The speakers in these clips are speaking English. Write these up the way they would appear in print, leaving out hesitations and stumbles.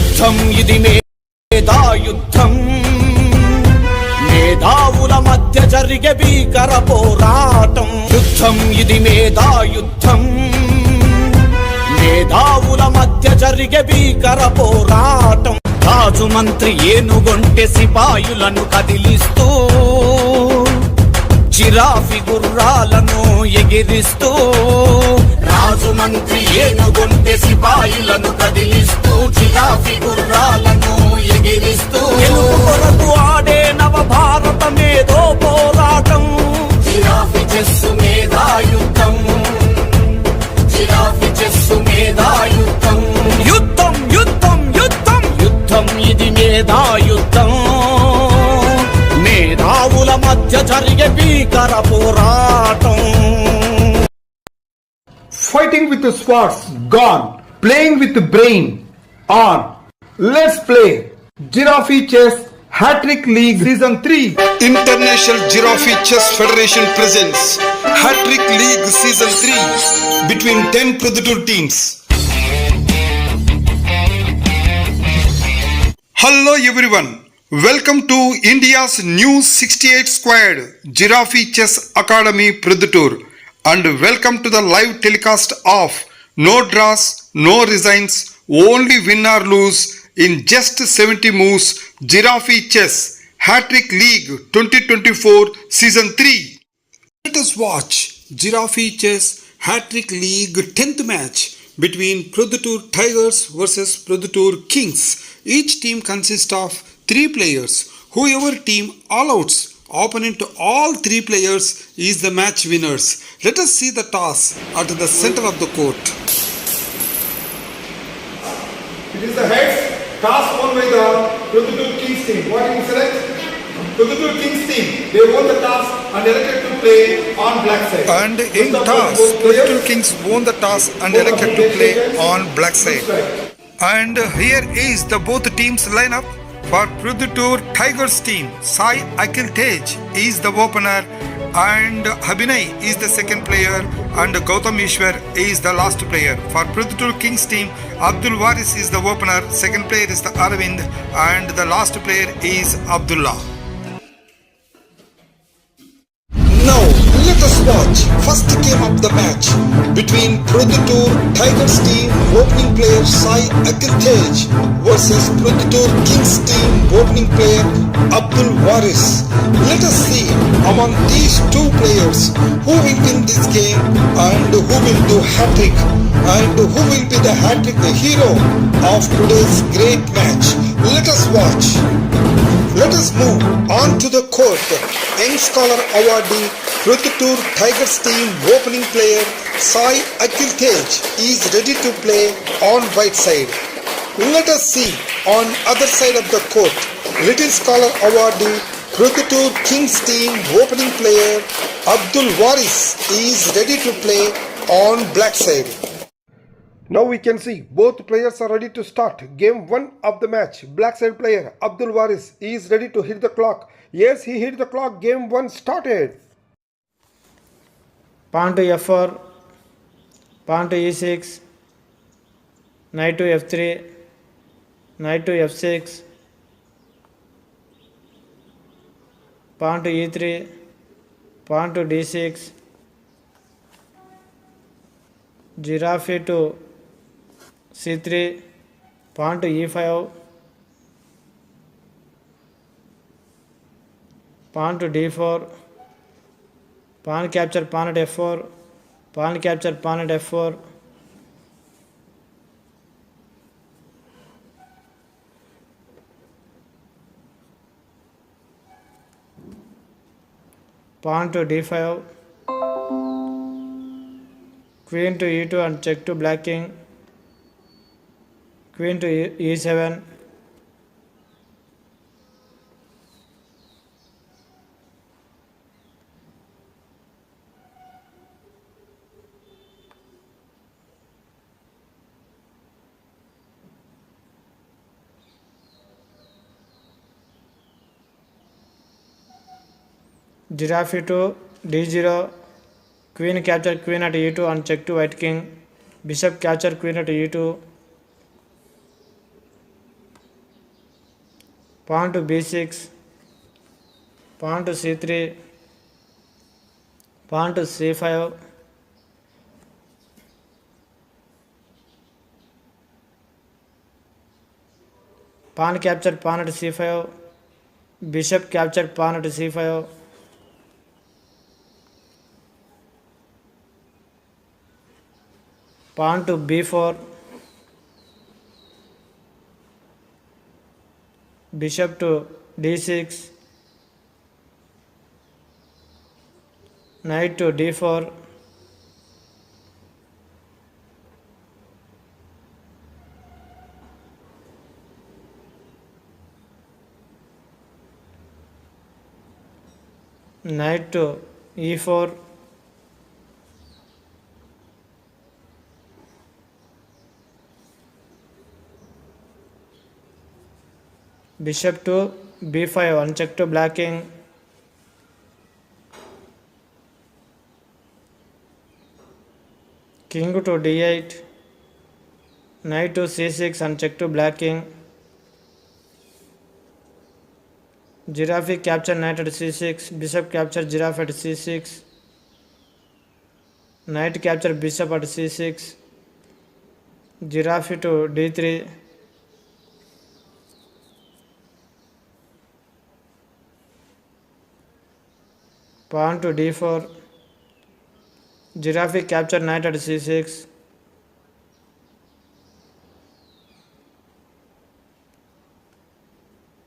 యుద్ధం ఇది మేధా యుద్ధం, మేధావుల మధ్య జరిగే భీకర పోరాటం. యుద్ధం ఇది మేధా యుద్ధం, మేధావుల మధ్య జరిగే భీకర పోరాటం. రాజు మంత్రి ఏనుగొంటె సిపాయులను కదిలిస్తూ, జిరాఫీ గుర్రాలను ఎగిరిస్తూ. రాజు మంత్రి ఏనుగొంటె సిపాయులను కదిలిస్తూ, జిరాఫీ గుర్రాలను ఎగిరిస్తూ. గెలుపు కొరకు ఆడే నవ భారతమేదో పోరాటం. జిరాఫీ చెస్సు మేధా యుద్ధం, జిరాఫీ చెస్సు మేధా యుద్ధం. యుద్ధం యుద్ధం యుద్ధం యుద్ధం ఇది మేధా యుద్ధం, మేధావుల మధ్య జరిగే భీకర పోరాటం. Fighting with the swords gone, playing with the brain on. Let's play Giraffe Chess Hattrick League Season 3. International Giraffe Chess Federation presents Hattrick League Season 3 between 10 Proddatur teams. Hello everyone, welcome to India's new 68 squared Giraffe Chess Academy Proddatur, and welcome to the live telecast of no draws, no resigns, only win or lose in just 70 moves Giraffe Chess Hattrick League 2024 Season 3. Let us watch Giraffe Chess Hattrick League 10th match between Proddatur Tigers versus Proddatur Kings. Each team consists of 3 players. Whoever team all outs opponent to all 3 players is the match winners. Let us see the toss at the center of the court. It is the heads toss won by the Proddatur Kings team. What do you select? Proddatur Kings team. They won the toss and elected to play on black side. And in toss, Proddatur Kings won the toss and elected to play on black side. And here is the both teams lineup. For Proddatur Tigers team, Sai Akhil Tej is the opener and Abhinay is the second player and Gautam Ishwar is the last player. For Proddatur Kings team, Abdul Waris is the opener, second player is the Arvind and the last player is Abdullah. Now let us watch first game of the match between Proddatur Tigers team opening player Sai Akhil Tej versus Proddatur Kings team opening player Abdul Waris. Let us see among these 2 players who will win this game and who will do hat-trick and who will be the hat-trick hero of today's great match. Let us watch. Let us move on to the court. Young Scholar awardee Proddatur Tigers team opening player Sai Akhil Tej is ready to play on white side. Let us see on other side of the court. Little Scholar awardee Proddatur Kings team opening player Abdul Waris is ready to play on black side. Now we can see both players are ready to start game 1 of the match. Black side player Abdul Waris is ready to hit the clock. Yes, he hit the clock. Game 1 started. Pawn to f4, pawn to e6, knight to f3, knight to f6, pawn to e3, pawn to d6, giraffe to c3, pawn to e5, pawn to d4, pawn capture pawn at f4, pawn capture pawn at f4, pawn to d5, queen to e2 and check to black king, queen to e7, giraffe to d0, queen capture queen at e2 and check to white king, bishop capture queen at e2, pawn to b6, pawn to c3, pawn to c5, pawn captured pawn at c5, bishop captured pawn at c5, pawn to b4, bishop to d6, knight to d4, knight to e4, bishop to b5, uncheck to blocking, king to d8, knight to c6, uncheck to blocking, giraffe capture knight at c6, bishop capture giraffe at c6, knight capture bishop at c6, giraffe to d3, pawn to d4, giraffe capture knight at c6,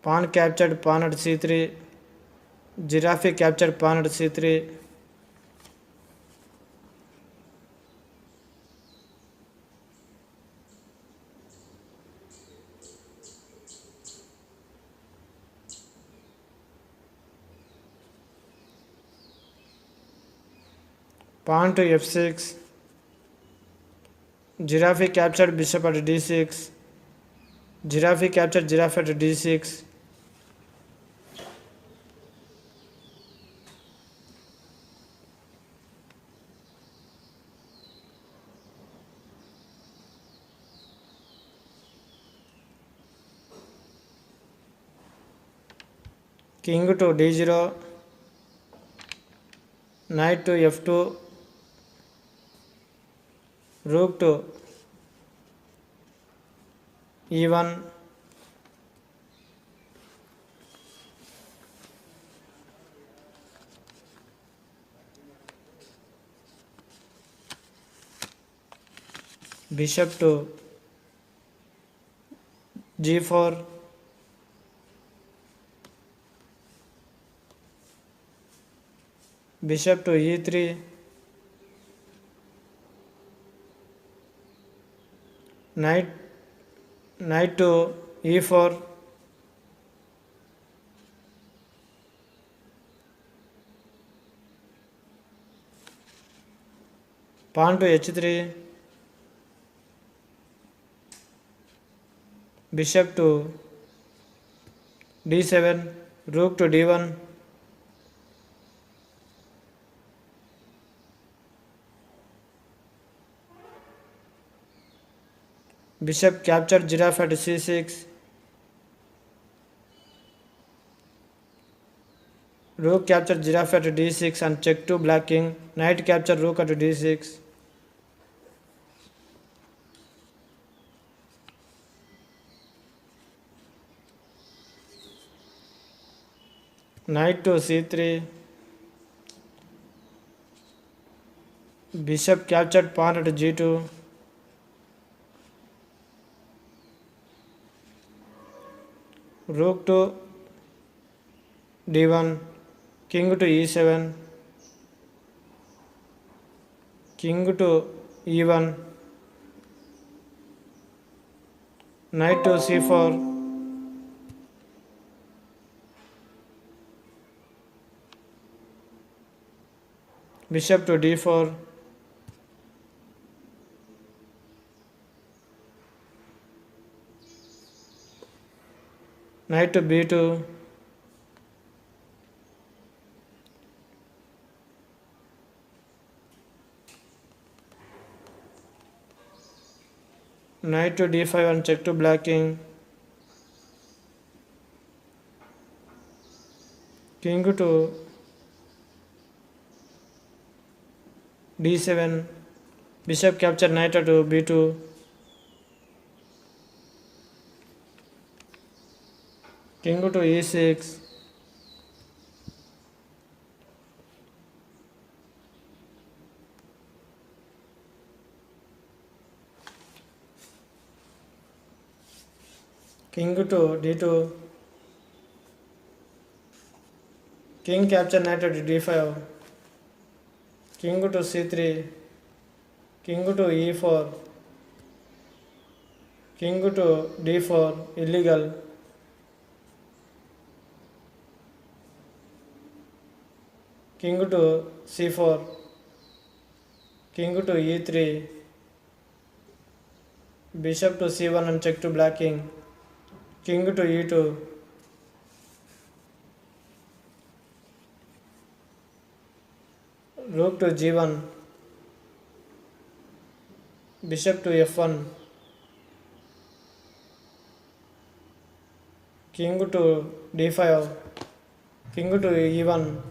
pawn captured pawn at c3, giraffe captured pawn at c3, pawn to f6, giraffe captured bishop at d6, giraffe captured giraffe at d6, king to d0, knight to f2, rook to e1, bishop to g4, bishop to e3, knight to e4, pawn to h3, bishop to d7, rook to d1, bishop captured giraffe at c6, rook captured giraffe at d6 and check to blocking, knight captured rook at d6, knight to c3, bishop captured pawn at g2, rook to d1, king to e7, king to e1, knight to c4, bishop to d4, knight to b2, knight to d5 and check to blocking, king to d7, bishop capture knight to b2, king to e6, king to d2, king capture knight to d5, king to c3, king to e4, king to d4 illegal, king to c4, king to e3, bishop to c1 and check to black king to e2, rook to g1, bishop to f1, king to d5, king to e1,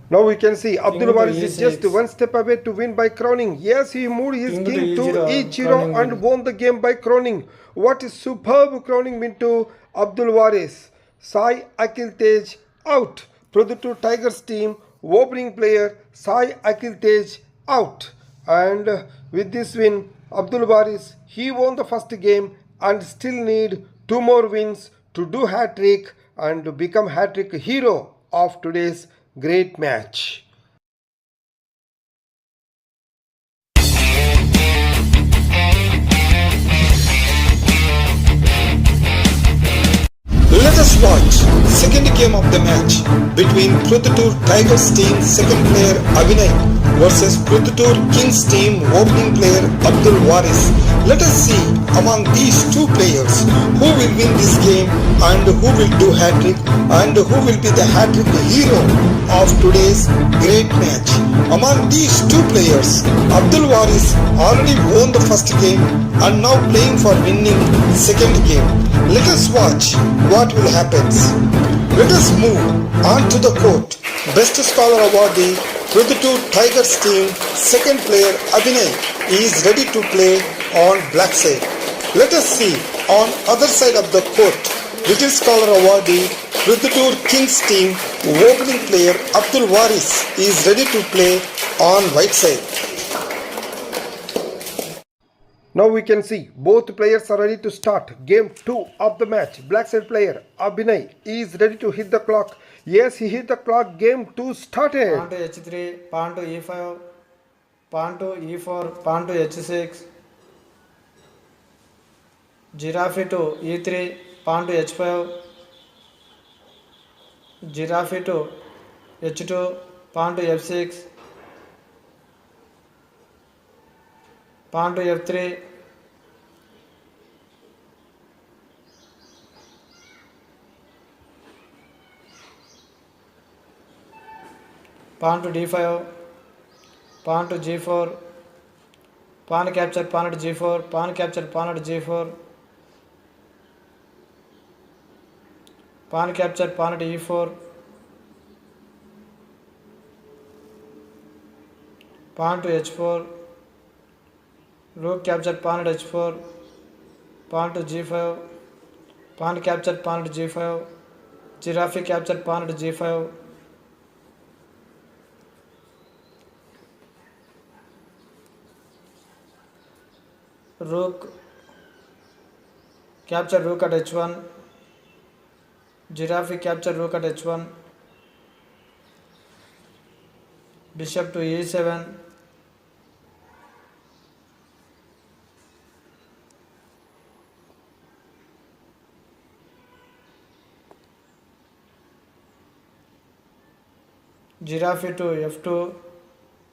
Now we can see Abdul to Waris is just E6. one step away to win by crowning. Yes, he moved his King to king to E0, E0 crowning and win. won the game by crowning. What a superb crowning win to Abdul Waris. Sai Akil Tej out. Proddatur Tigers team opening player Sai Akil Tej out. And with this win, Abdul Waris, he won the first game and still need two more wins to do hat-trick and to become hat-trick hero of today's great match. Let us watch second game of the match between Proddatur Tigers team second player Abhinay versus Proddatur Kings team opening player Abdul Waris. Let us see among these two players who will win this game and who will do hat-trick and who will be the hat-trick hero of today's great match. Among these two players, Abdul Waris already won the first game and now playing for winning second game. Let us watch what will happen. Let us move on to the court. Best Scholar awardee Proddatur Tigers team second player Abhinay is ready to play on black side. Let us see on other side of the court. Little Scholar awardee Proddatur Kings team opening player Abdul Waris is ready to play on white side. Now we can see both players are ready to start game 2 of the match. Black side player Abhinay is ready to hit the clock. Yes, he hit the clock. Game 2 started. pawn to h3, pawn to e5, pawn to e4, pawn to h6, giraffe to e3, pawn to h5, giraffe to h2, pawn to f6, pawn to f3, pawn to d5, pawn to g4, pawn capture pawn at g4, pawn capture pawn at g4, pawn capture pawn at e4, pawn to h4, rook capture pawn at h4, pawn to g5, pawn capture pawn at g5, giraffe capture pawn at g5, rook capture rook at h1, giraffe capture rook at h1, bishop to e7, giraffe to f2,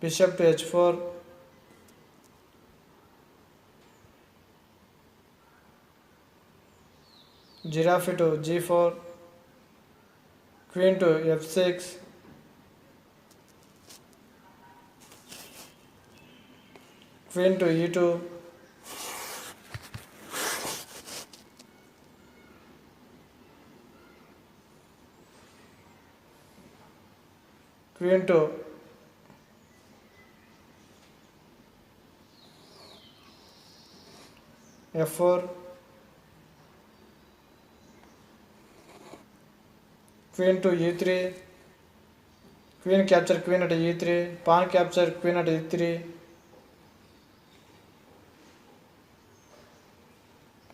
bishop to h4, giraffe to g4, queen to f6, queen to e2, queen to f4, queen to e3, queen capture queen at e3, pawn capture queen at e3,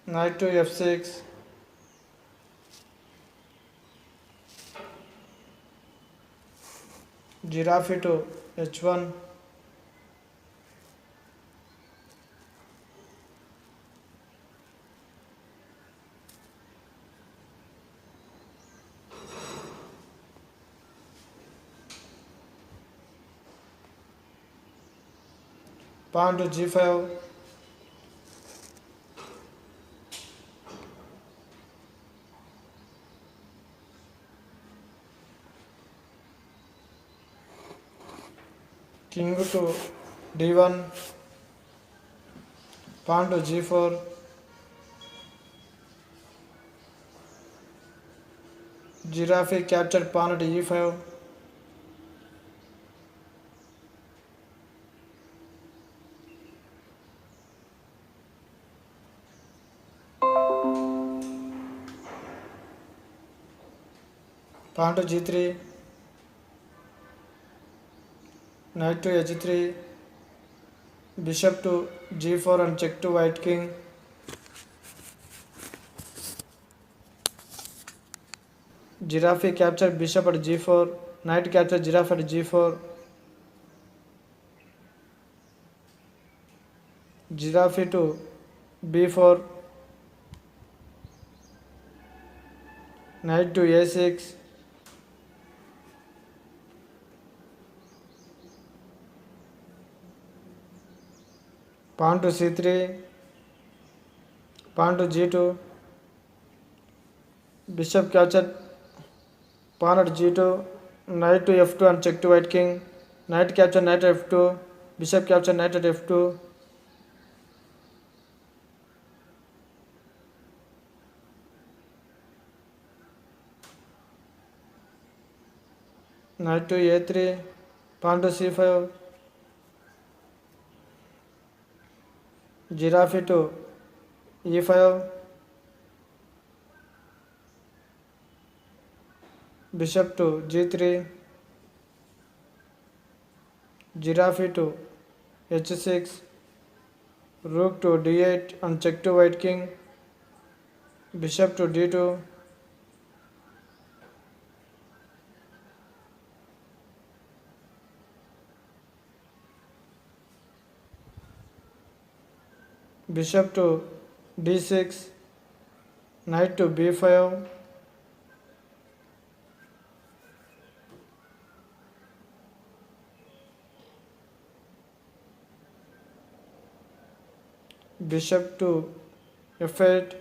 knight to f6, giraffe to h1, pawn to g5, king to d1, pawn to g4, giraffe captured pawn at e5, pawn to g3, knight to h3, bishop to g4 and check to white king, giraffe captured bishop at g4, knight captured giraffe at g4, giraffe to b4, knight to a6, pawn to c3, pawn to g2, bishop captured pawn at g2, knight to f2 and check to white king, knight captured knight at f2, bishop captured knight at f2, knight to a3, pawn to c5, giraffe to e5, bishop to g3, giraffe to h6, rook to d8 and check to white king, bishop to d2, bishop to d6, knight to b5, bishop to f8,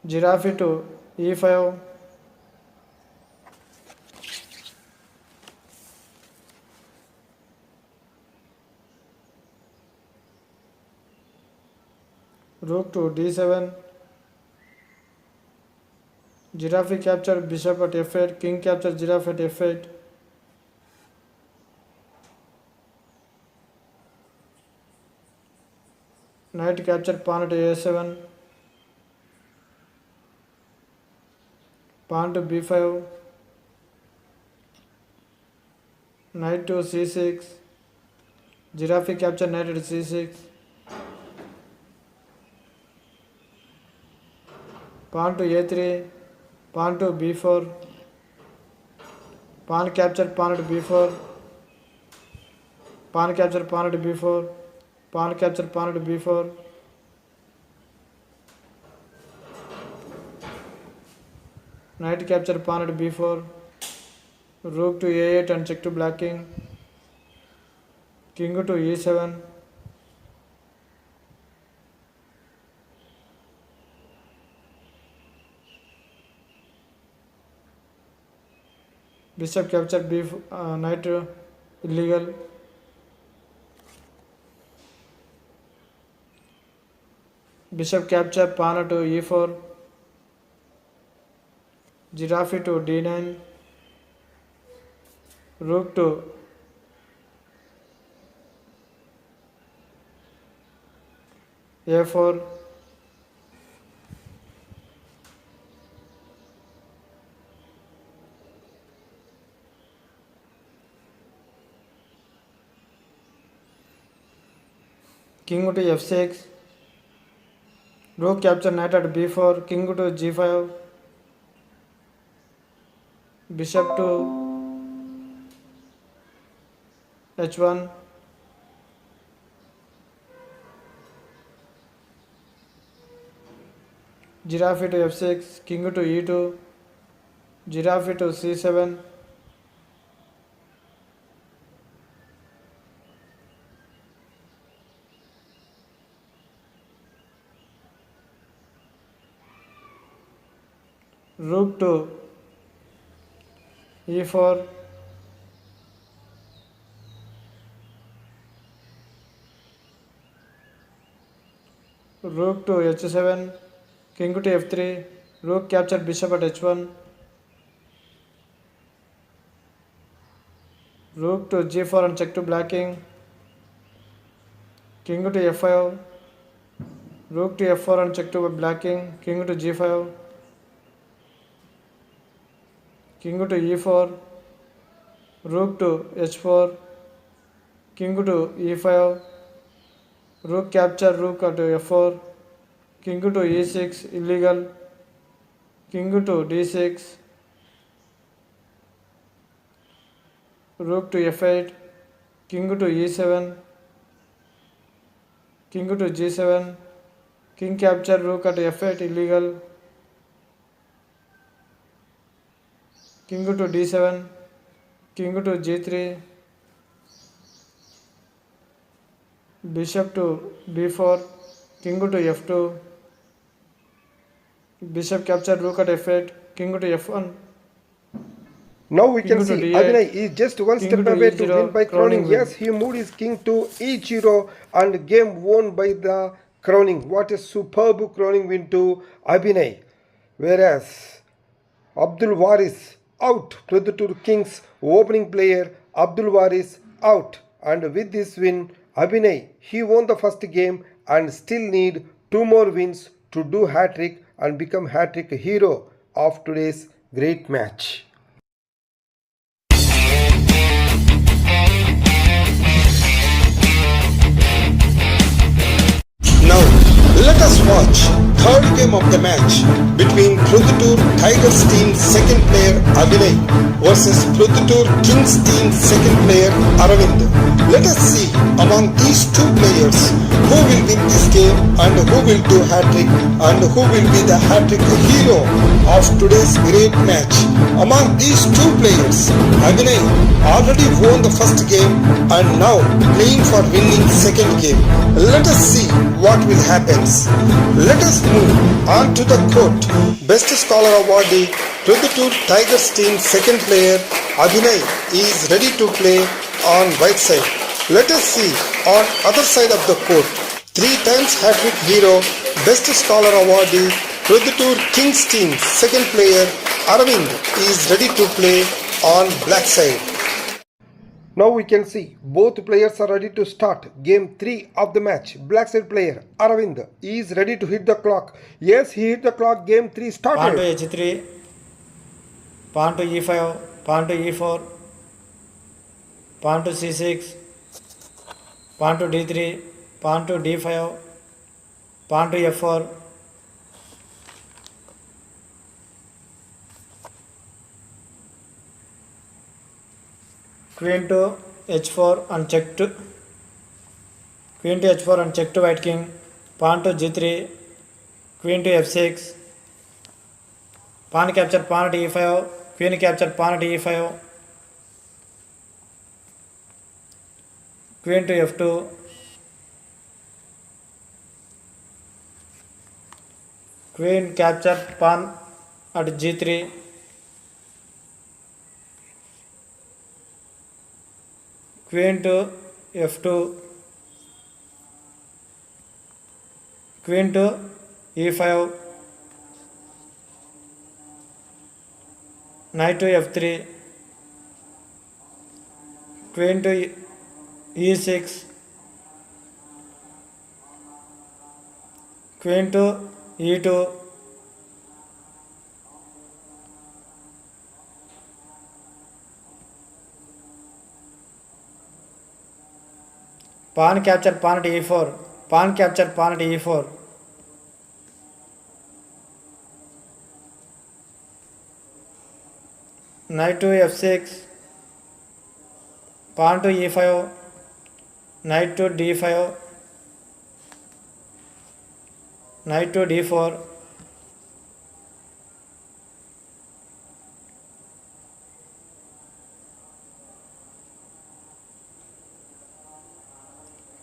giraffe to e5, rook to d7, giraffe capture bishop at f8, king capture giraffe at f8, knight capture pawn at a7, pawn to b5, knight to c6, giraffe capture knight at c6, pawn to a3, pawn to b4, pawn capture pawn at b4, pawn capture pawn at b4, pawn capture pawn at b4, knight capture pawn at b4, rook to a8 and check to black king, king to e7, bishop capture knight illegal, bishop capture pawn to e4, giraffe to d9, rook to a4, king to f6, rook capture knight at b4, king to g5, bishop to h1, giraffe to f6, king to e2, giraffe to c7, rook to e4, rook to h7, king to f3, rook capture bishop at h1, rook to g4 and check to black king, king to f5, rook to f4 and check to black king, king to g5, king to e4, rook to h4, king to e5, rook capture rook at f4, king to e6 illegal, king to d6, rook to f8, king to e7, king to g7, king capture rook at f8 illegal, king to d7, king to g3, bishop to b4, king to f2, bishop capture rook at f8, king to f1, Now we king can to see d8, Abhinay is just one king step to away to e0, win by crowning. crowning win. Yes, he moved his king to e0 and game won by the crowning. What a superb crowning win to Abhinay. Whereas Abdul Waris out. Proddatur Kings opening player Abdul Waris out. And with this win, Abhinay, he won the first game and still need two more wins to do hat-trick and become hat-trick hero of today's great match. Now, let us watch third game of the match between Proddatur Tigers team second player Abhinay versus Proddatur Kings team second player Aravind. Let us see among these two players who will win this game and who will do hat-trick and who will be the hat-trick hero of today's great match. Among these two players, Abhinay already won the first game and now playing for winning second game. Let us see what will happen. Let us move on to the court. Best Scholar awardee Proddatur Tigers team second player Abhinay is ready to play on right side. Let us see on other side of the court. 3 times hat-trick hero, Best Scholar awardee Proddatur Kings team second player Aravind is ready to play on black side. Now we can see both players are ready to start game 3 of the match. Black side player Aravind is ready to hit the clock. Yes, he hit the clock. Game 3 pawn to started. h3, pawn to e5, pawn to e4, pawn to c6, pawn to d3, pawn to d5, pawn to f4, queen to h4 and check to white king, pawn to g3, queen to f6, pawn capture pawn at e5, queen capture pawn at e5, queen to f2, queen capture pawn at g3, queen to f2, queen to e5, knight to f3, queen to e6, queen to e2, pawn capture pawn at e4, pawn capture pawn at e4, knight to f6, pawn to e5, knight to d5, knight to d4,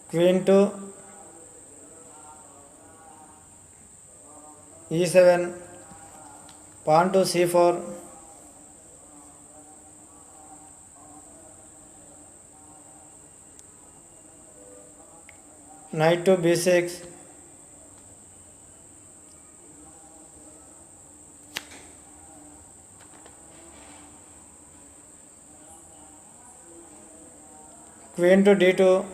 queen to e7, pawn to c4, knight to b6, queen to d2,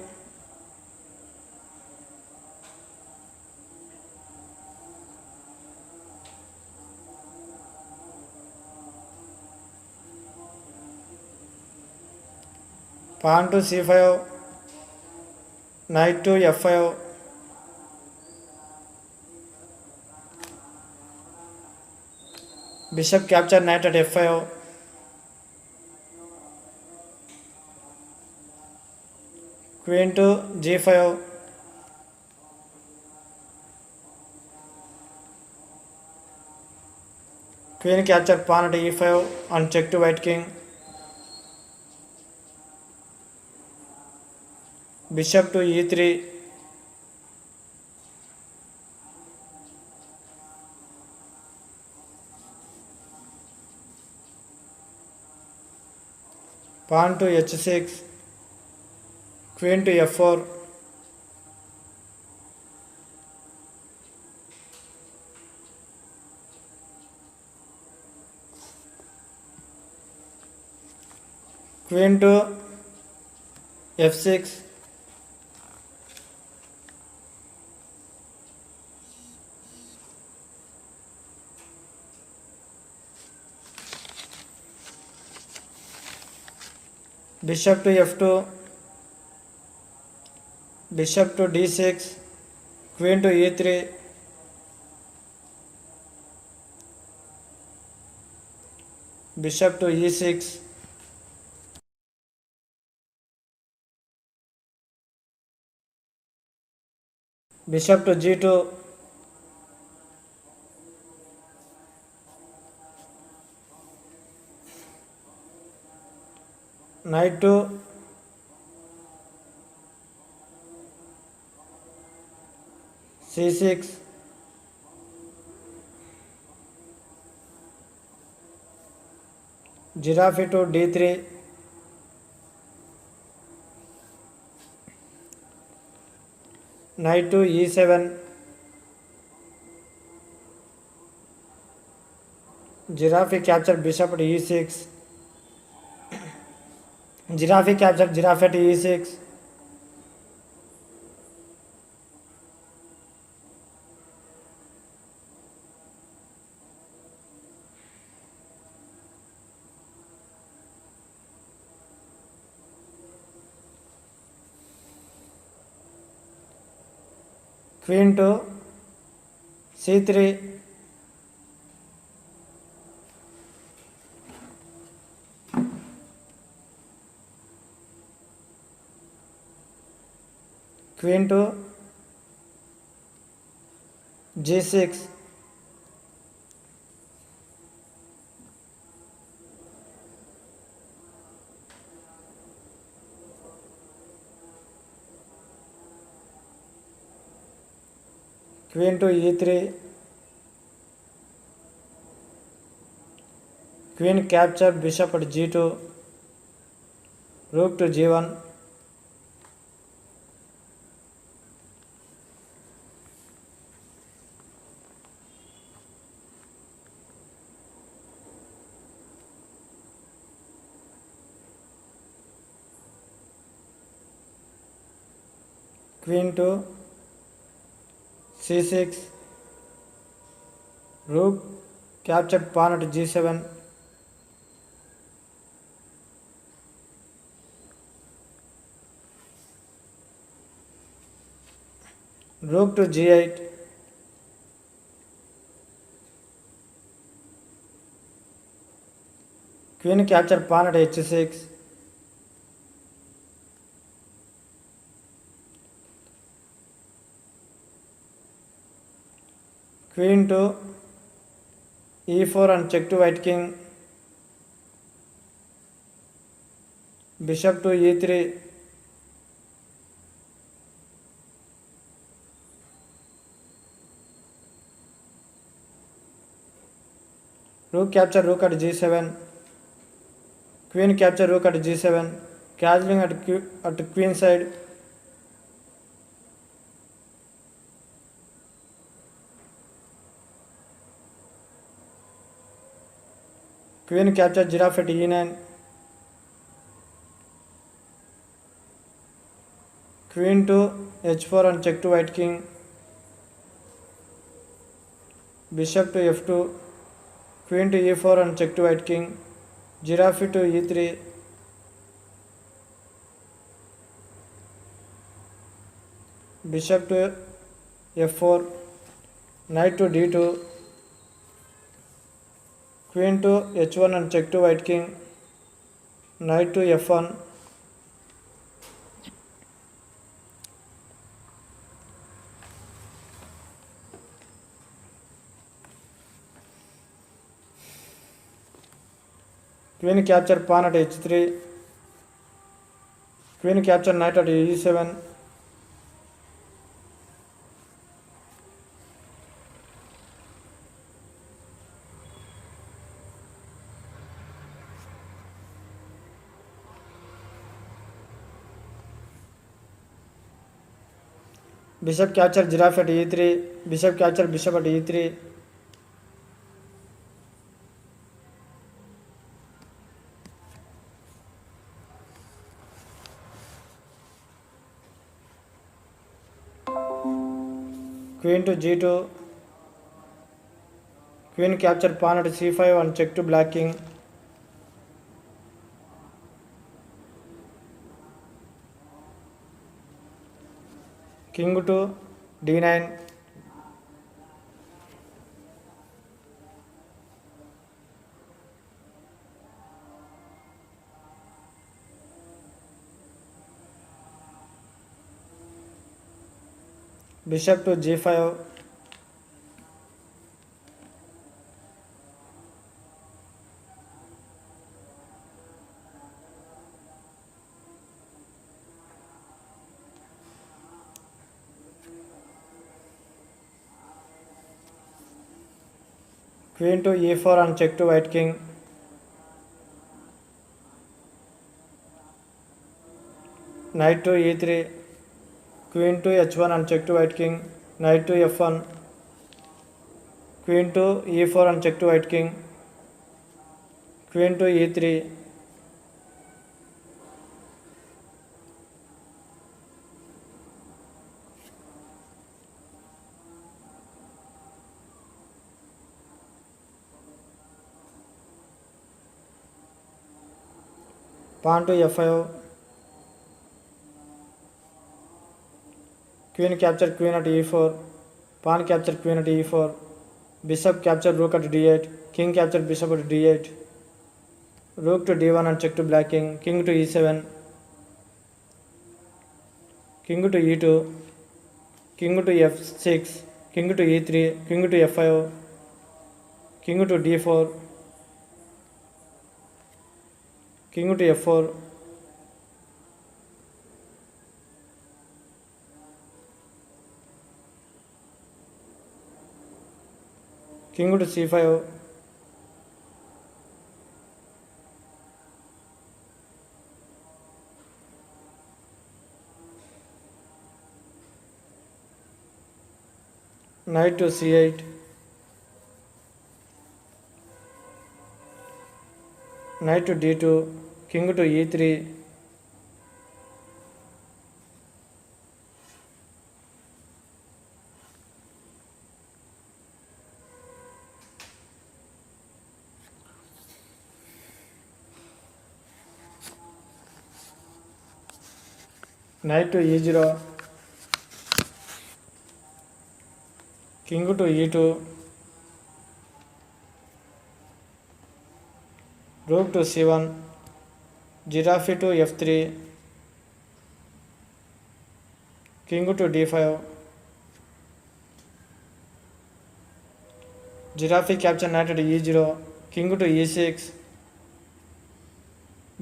pawn to c5, knight to f5, bishop capture knight at f5, queen to g5, queen capture pawn at e5 and check to white king, bishop to e3, pawn to h6, queen to f4, queen to f6, bishop to f2, bishop to d6, queen to e3, bishop to e6, bishop to g2, knight to c6, giraffe to d3, knight to e7, giraffe capture bishop at e6, giraffe capture giraffe at e6, queen to c3, queen to g6, queen to e3, queen capture bishop at g2, rook to g1, queen to c6, rook captured pawn at g7, rook to g8, queen captured pawn at h6, queen to e4 and check to white king, bishop to e3, rook capture rook at g7, queen capture rook at g7, castling at queen side, queen capture giraffe at e9, queen to h4 and check to white king, bishop to f2, queen to e4 and check to white king, giraffe to e3, bishop to f4, knight to d2, queen to h1 and check to white king, knight to f1, queen capture pawn at h3, queen capture knight at e7, bishop capture giraffe at e3, bishop capture bishop at e3, queen to g2, queen capture pawn at c5 and check to black king, king to d9, bishop to g5, queen to e4 and check to white king, knight to e3, queen to h1 and check to white king, knight to f1, queen to e4 and check to white king, queen to e3, pawn to f5, queen capture queen at e4, pawn capture queen at e4, bishop capture rook at d8, king capture bishop at d8, rook to d1 and check to black king, king to e7, king to e2, king to f6, king to e3, king to f5, king to d4, king to f4, king to c5, knight to c8, knight to d2, king to e3, knight to e0, king to e2, rook to c1, giraffe to f3, king to d5, giraffe capture knight to e0, king to e6,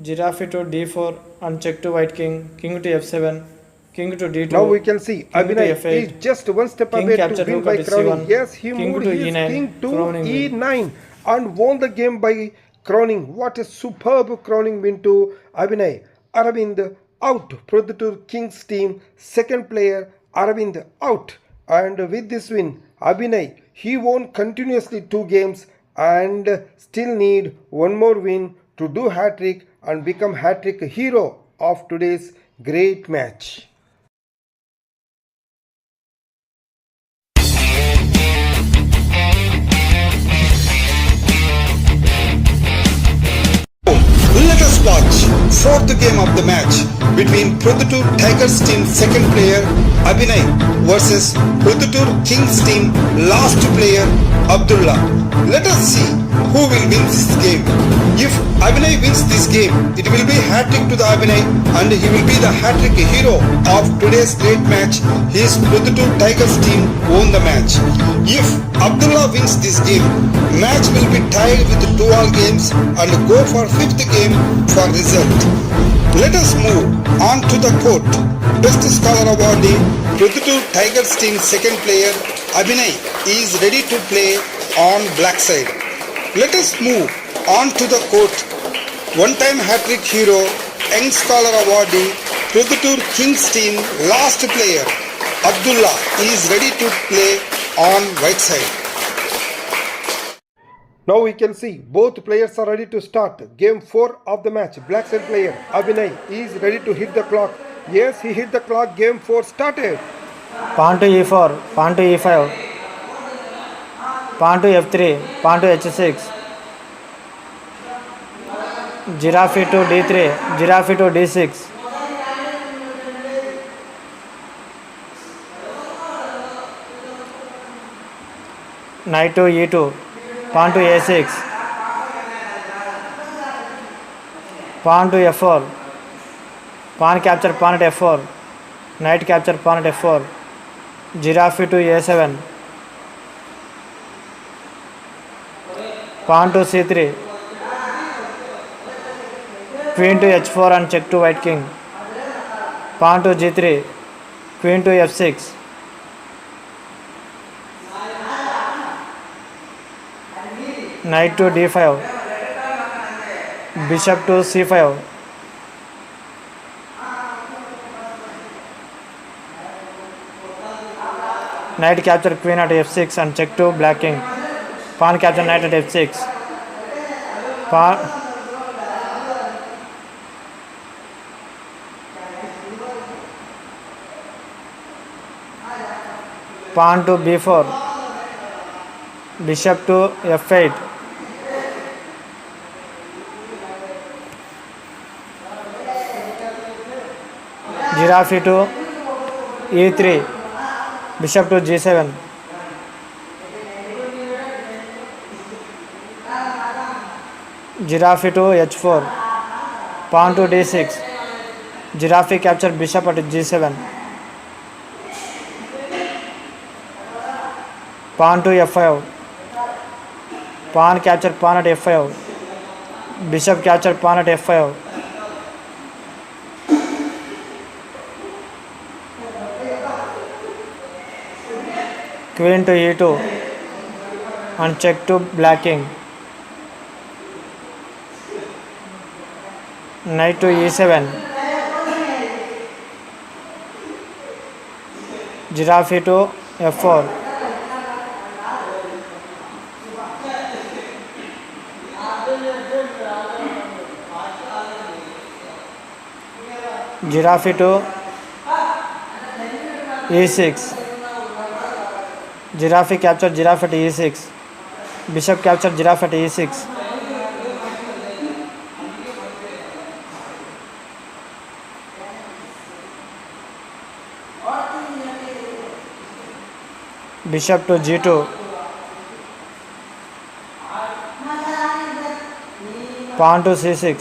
giraffe to d4 and check to white king, king to f7, king to d2. Now we can see king to Abhinay f8, is just one step king away to capture win rook by at crowning. c1, Yes, he king moved to his e9, king to crowning win. e9 and won the game by crowning. What a superb crowning win to Abhinay. Aravind out. Proddatur Kings team second player Aravind out. And with this win, Abhinay he won continuously 2 games and still need one more win to do hat-trick and become hat-trick hero of today's great match. Let us watch fourth game of the match between Proddatur Tigers team second player Abhinay versus Proddatur Kings team last player Abdullah. Let us see who will win this game. If Abhinay wins this game, it will be hat-trick to the Abhinay and he will be the hat-trick hero of today's great match. His Proddatur Tigers team won the match. If Abdullah wins this game, match will be tied with 2-all games and go for fifth game for result. Let us move on to the court. Best Scholar awardee Proddatur Tigers team second player Abhinay is ready to play on black side. Let us move on to the court. One-time hat-trick hero, Young Scholar awardee Proddatur Kings team last player Abdullah is ready to play on white side. Now we can see both players are ready to start. Game 4 of the match. Black side player Abhinay is ready to hit the clock. Yes, he hit the clock. Game 4 started. Pawn to e4, pawn to e5, pawn to f3, pawn to h6, giraffe to d3, giraffe to d6, knight to e2, pawn to a6, pawn to f4, pawn capture pawn at f4, knight capture pawn at f4, giraffe to a7, pawn to c3, queen to h4 and check to white king, pawn to g3, queen to f6, knight to d5, bishop to c5, knight capture queen at f6 and check to black king, pawn capture knight at f6, pawn to b4, bishop to f8, giraffe to e3, bishop to g7, giraffe to h4, pawn to d6, giraffe capture bishop at g7, pawn to f5, pawn capture pawn at f5, bishop capture pawn at f5, queen to e2 and check to black king, knight to e7, giraffe to f4, giraffe to e6, giraffe capture giraffe at e6, bishop capture giraffe at e6, bishop to g2, pawn to c6,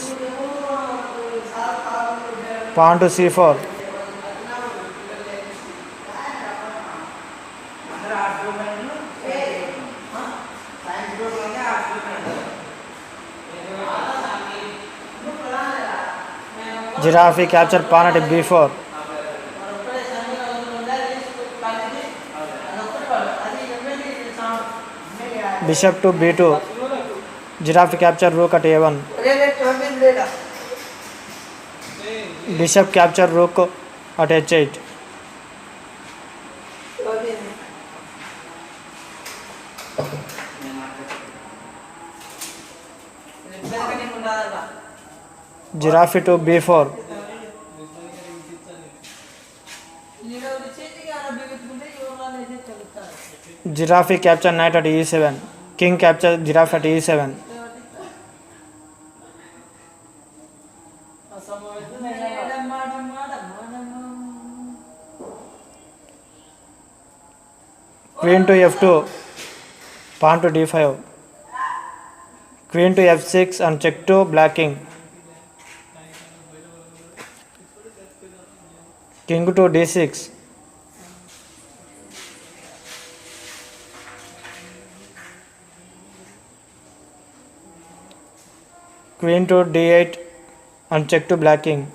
pawn to c4, giraffe capture pawn at b4, bishop to b2, giraffe capture rook at a1, bishop capture rook at h8, giraffe to b4, giraffe capture knight at e7, king capture giraffe at e7, queen to f2, pawn to d5, queen to f6 and check to black king, king to d6, queen to d8 and check to black king,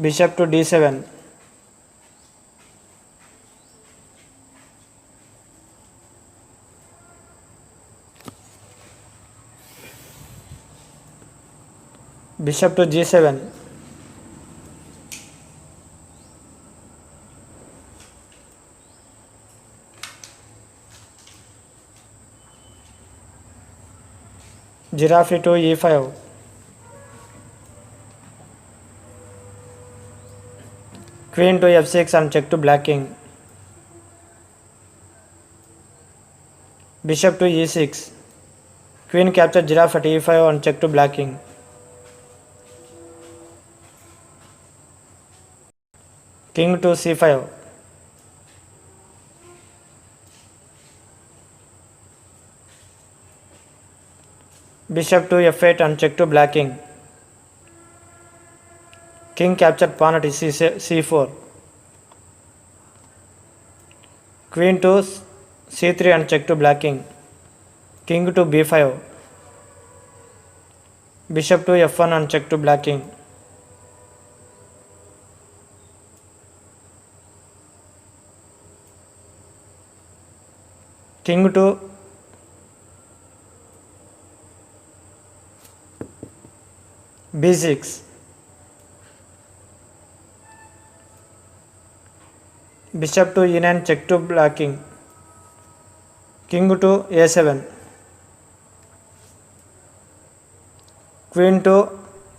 bishop to d7, bishop to g7, giraffe to e5, queen to f6 and check to black king, bishop to e6, queen capture giraffe at e5 and check to black king, king to c5, bishop to f8 and check to black king, king captured pawn at c4, queen to c3 and check to black king, king to b5, bishop to f1 and check to black king, king to b6, bishop to e9 check to black king, king to a7, queen to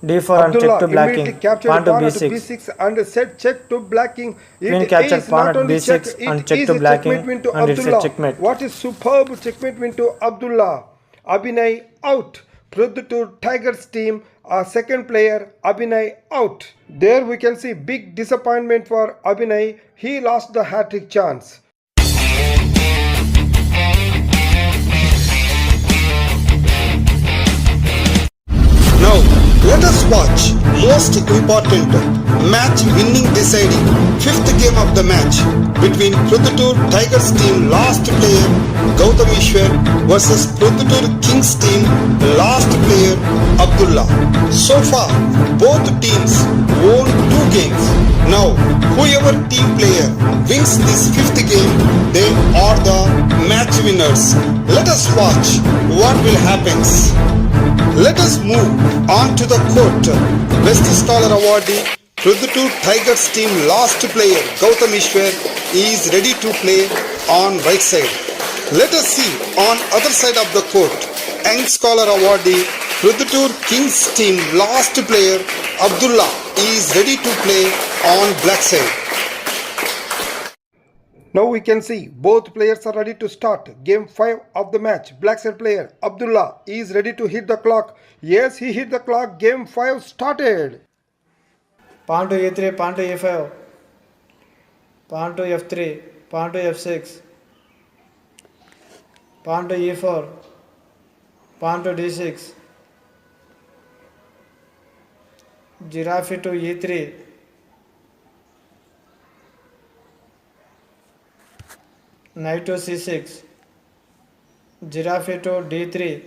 d4 and check to black king, pawn to b6, and said check to black king. Queen captured pawn at b6 and check to black king, and it's a checkmate. What is superb checkmate win to Abdullah. Abhinay out. Proddatur Tigers team, second player Abhinay out. There we can see big disappointment for Abhinay. He lost the hat-trick chance. Now, let us watch most important match winning deciding fifth game of the match between Proddatur Tigers team last player Gautam Ishwar versus Proddatur Kings team last player Abdullah. So far, both teams won 2 games. Now, whoever team player wins this fifth game, they are the match winners. Let us watch what will happen. Let us move on to the court. Best Scholar awardee Proddatur Tigers team last player Gautam Ishwar is ready to play on right side. Let us see on other side of the court. Young Scholar awardee Proddatur Kings team last player Abdullah is ready to play on black side. Now we can see both players are ready to start. Game 5 of the match. Black side player Abdullah is ready to hit the clock. Yes, he hit the clock. Game 5 started. pawn to e3, pawn to e5, pawn to f3, pawn to f6, pawn to e4, pawn to d6, giraffe to e3, knight to c6, giraffe to d3,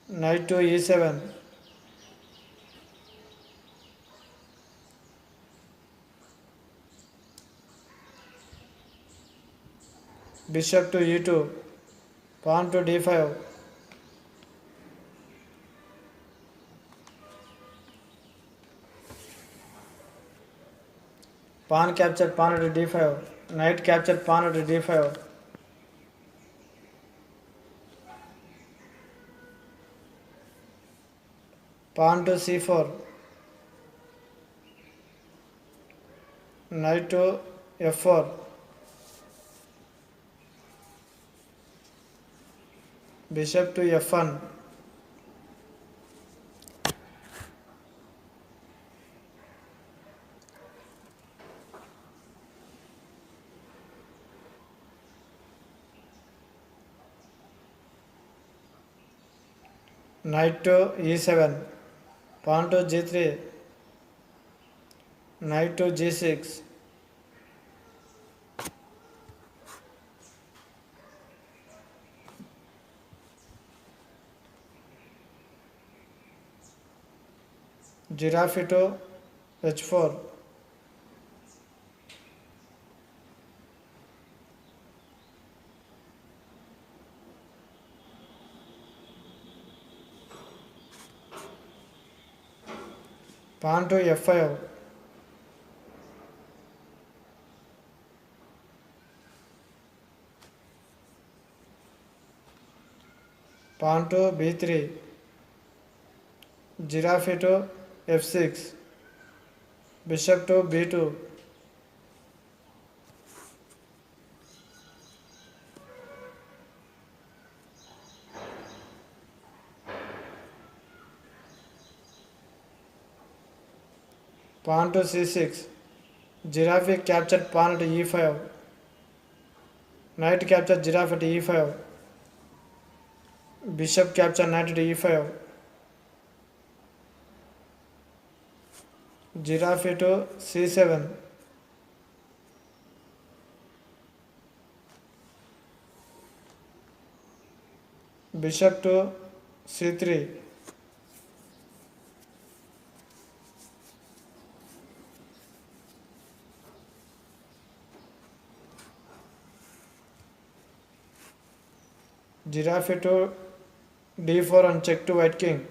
knight to e7, bishop to e2, pawn to d5, pawn captured pawn to d5, knight captured pawn to d5, pawn to c4, knight to f4, bishop to f1, knight to e7, pawn to g3, knight to g6, giraffe to h4, pawn to f5, pawn to b3, giraffe to f6, bishop to b2, pawn to c6, giraffe captured pawn to e5, knight captured giraffe to e5, bishop captured knight to e5, giraffe to c7, bishop to c3, giraffe to d4 and check to white king,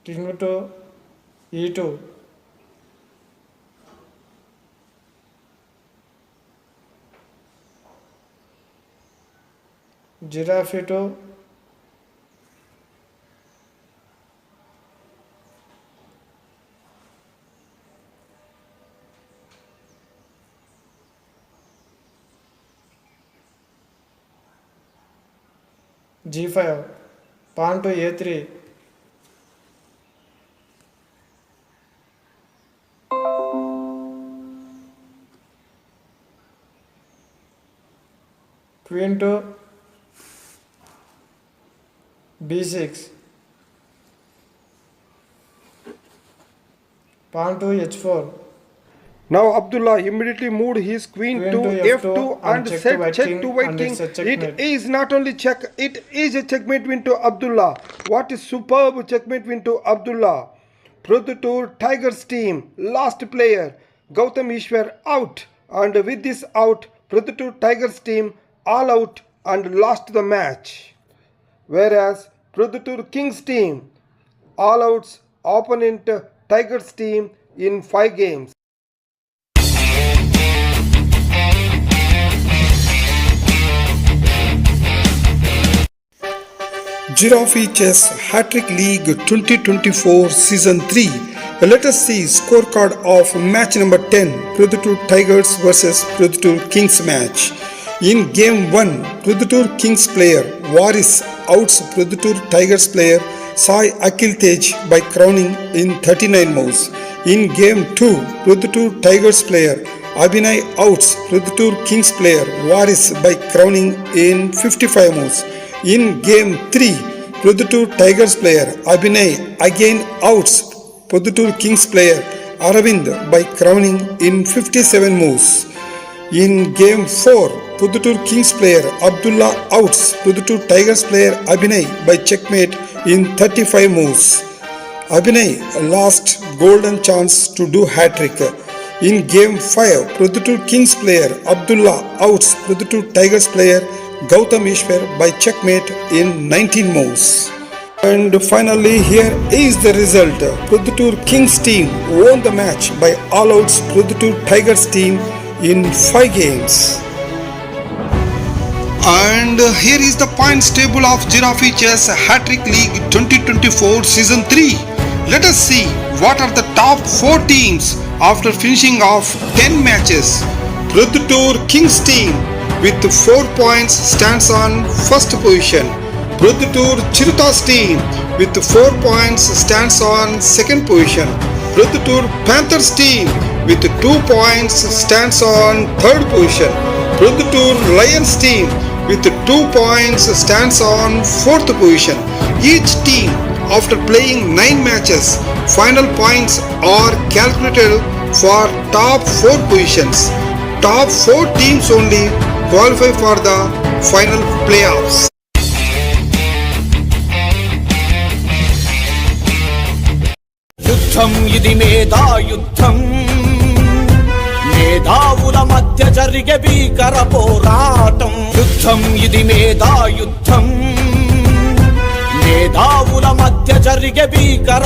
king to e2, giraffe to g5, pawn to a3, queen to b6, pawn to h4, Now Abdullah immediately moved his queen to f2 and check set check to white and king. it's a checkmate. It is not only check, it is a checkmate win to Abdullah. What a superb checkmate win to Abdullah. Proddatur Tigers team, last player, Gautam Ishwar out, and with this out, Proddatur Tigers team all out and lost the match. Whereas Proddatur Kings team all outs opponent Tigers team in 5 games. Giraffe Chess Hattrick League 2024 Season 3. Let us see scorecard of match number 10, Proddatur Tigers vs Proddatur Kings match. In game 1, Proddatur Kings player Waris outs Proddatur Tigers player Sai Akil Tej by crowning in 39 moves. In Game 2, Proddatur Tigers player Abhinay outs Proddatur Kings player Waris by crowning in 55 moves. In Game 3, Proddatur Tigers player Abhinay again outs Proddatur Kings player Aravind by crowning in 57 moves. In Game 4, Proddatur Kings player Abdullah outs Proddatur Tigers player Abhinay by checkmate in 35 moves. Abhinay lost golden chance to do Hattrick. In Game 5, Proddatur Kings player Abdullah outs Proddatur Tigers player Gautam Ishwar by checkmate in 19 moves. And finally, here is the result. Proddatur Kings team won the match by all-outs Proddatur Tigers team in 5 games. And here is the points table of Giraffe Chess Hattrick League 2024 Season 3. Let us see what are the top 4 teams after finishing off 10 matches. Proddatur Kings team with 4 points stands on first position. Proddatur Chirutas team with 4 points stands on second position. Proddatur Panthers team with 2 points stands on third position. Proddatur Lions team with 2 points stands on fourth position. Each team after playing 9 matches, final points are calculated for top 4 positions. Top 4 teams only qualify for the final playoffs. యుద్ధం ఇది మేధాయుద్ధం, మేధావుల మధ్య జరిగే భీకర పోరాటం. యుద్ధం ఇది మేధాయుద్ధం, మేధావుల మధ్య జరిగే భీకర